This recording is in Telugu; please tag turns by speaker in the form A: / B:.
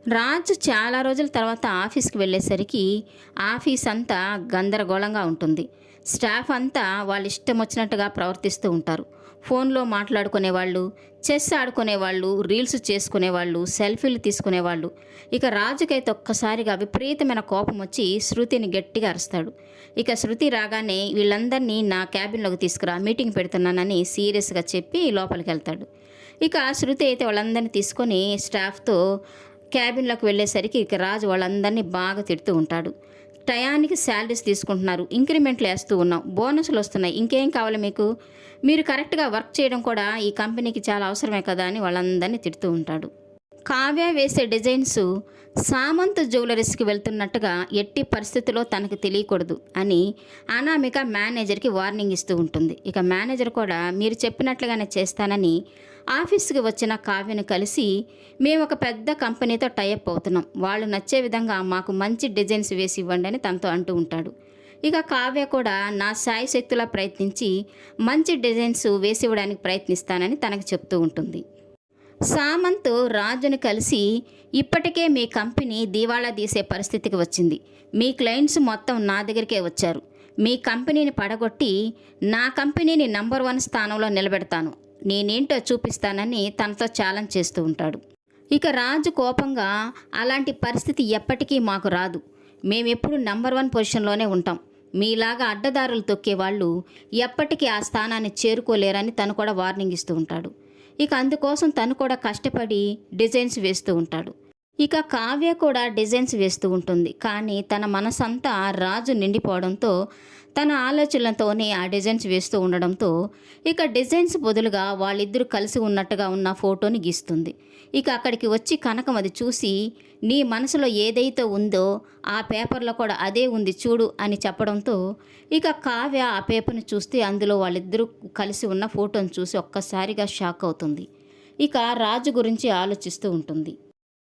A: రాజు చాలా రోజుల తర్వాత ఆఫీస్కి వెళ్ళేసరికి ఆఫీస్ అంతా గందరగోళంగా ఉంటుంది. స్టాఫ్ అంతా వాళ్ళ ఇష్టం వచ్చినట్టుగా ప్రవర్తిస్తూ ఉంటారు. ఫోన్లో మాట్లాడుకునేవాళ్ళు, చెస్ ఆడుకునేవాళ్ళు, రీల్స్ చేసుకునేవాళ్ళు, సెల్ఫీలు తీసుకునేవాళ్ళు. ఇక రాజుకైతే ఒక్కసారిగా విపరీతమైన కోపం వచ్చి శృతిని గట్టిగా అరుస్తాడు. ఇక శృతి రాగానే వీళ్ళందరినీ నా క్యాబిన్లోకి తీసుకురా, మీటింగ్ పెడుతున్నానని సీరియస్గా చెప్పి లోపలికి వెళ్తాడు. ఇక శృతి అయితే వాళ్ళందరినీ తీసుకొని స్టాఫ్తో క్యాబిన్లోకి వెళ్ళేసరికి ఇక రాజు వాళ్ళందరినీ బాగా తిడుతూ ఉంటాడు. టయానికి శాలరీస్ తీసుకుంటున్నారు, ఇంక్రిమెంట్లు వేస్తూ ఉన్నాం, బోనస్లు వస్తున్నాయి, ఇంకేం కావాలి మీకు? మీరు కరెక్ట్గా వర్క్ చేయడం కూడా ఈ కంపెనీకి చాలా అవసరమే కదా అని వాళ్ళందరినీ తిడుతూ ఉంటాడు. కావ్య వేసే డిజైన్స్ సామంత్ జ్యువెలరీస్కి వెళ్తున్నట్టుగా ఎట్టి పరిస్థితుల్లో తనకు తెలియకూడదు అని అనామిక మేనేజర్కి వార్నింగ్ ఇస్తూ ఉంటుంది. ఇక మేనేజర్ కూడా మీరు చెప్పినట్లుగానే చేస్తానని ఆఫీస్కి వచ్చిన కావ్యను కలిసి మేము ఒక పెద్ద కంపెనీతో టైఅప్ అవుతున్నాం, వాళ్ళు నచ్చే విధంగా మాకు మంచి డిజైన్స్ వేసి ఇవ్వండి అని తనతో అంటూ ఉంటాడు. ఇక కావ్య కూడా నా శాయశక్తులా ప్రయత్నించి మంచి డిజైన్స్ వేసి ఇవ్వడానికి ప్రయత్నిస్తానని తనకు చెప్తూ ఉంటుంది. సామంత్ రాజుని కలిసి ఇప్పటికే మీ కంపెనీ దివాళా తీసే పరిస్థితికి వచ్చింది, మీ క్లయింట్స్ మొత్తం నా దగ్గరికే వచ్చారు, మీ కంపెనీని పడగొట్టి నా కంపెనీని నంబర్ 1 స్థానంలో నిలబెడతాను, నేనేంటో చూపిస్తానని తనతో ఛాలెంజ్ చేస్తూ ఉంటాడు. ఇక రాజు కోపంగా అలాంటి పరిస్థితి ఎప్పటికీ మాకు రాదు, మేమెప్పుడు నంబర్ 1 పొజిషన్లోనే ఉంటాం, మీలాగా అడ్డదారులు తొక్కే వాళ్ళు ఎప్పటికీ ఆ స్థానాన్ని చేరుకోలేరని తను కూడా వార్నింగ్ ఇస్తూ ఉంటాడు. ఇక అందుకోసం తను కూడా కష్టపడి డిజైన్స్ వేస్తూ ఉంటాడు. ఇక కావ్య కూడా డిజైన్స్ వేస్తూ ఉంటుంది. కానీ తన మనసంతా రాజు నిండిపోవడంతో తన ఆలోచనలతోనే ఆ డిజైన్స్ వేస్తూ ఉండడంతో ఇక డిజైన్స్ బదులుగా వాళ్ళిద్దరూ కలిసి ఉన్నట్టుగా ఉన్న ఫోటోని గీస్తుంది. ఇక అక్కడికి వచ్చి కనకం అది చూసి నీ మనసులో ఏదైతే ఉందో ఆ పేపర్లో కూడా అదే ఉంది చూడు అని చెప్పడంతో ఇక కావ్య ఆ పేపర్ని చూస్తే అందులో వాళ్ళిద్దరూ కలిసి ఉన్న ఫోటోని చూసి ఒక్కసారిగా షాక్ అవుతుంది. ఇక రాజు గురించి ఆలోచిస్తూ ఉంటుంది.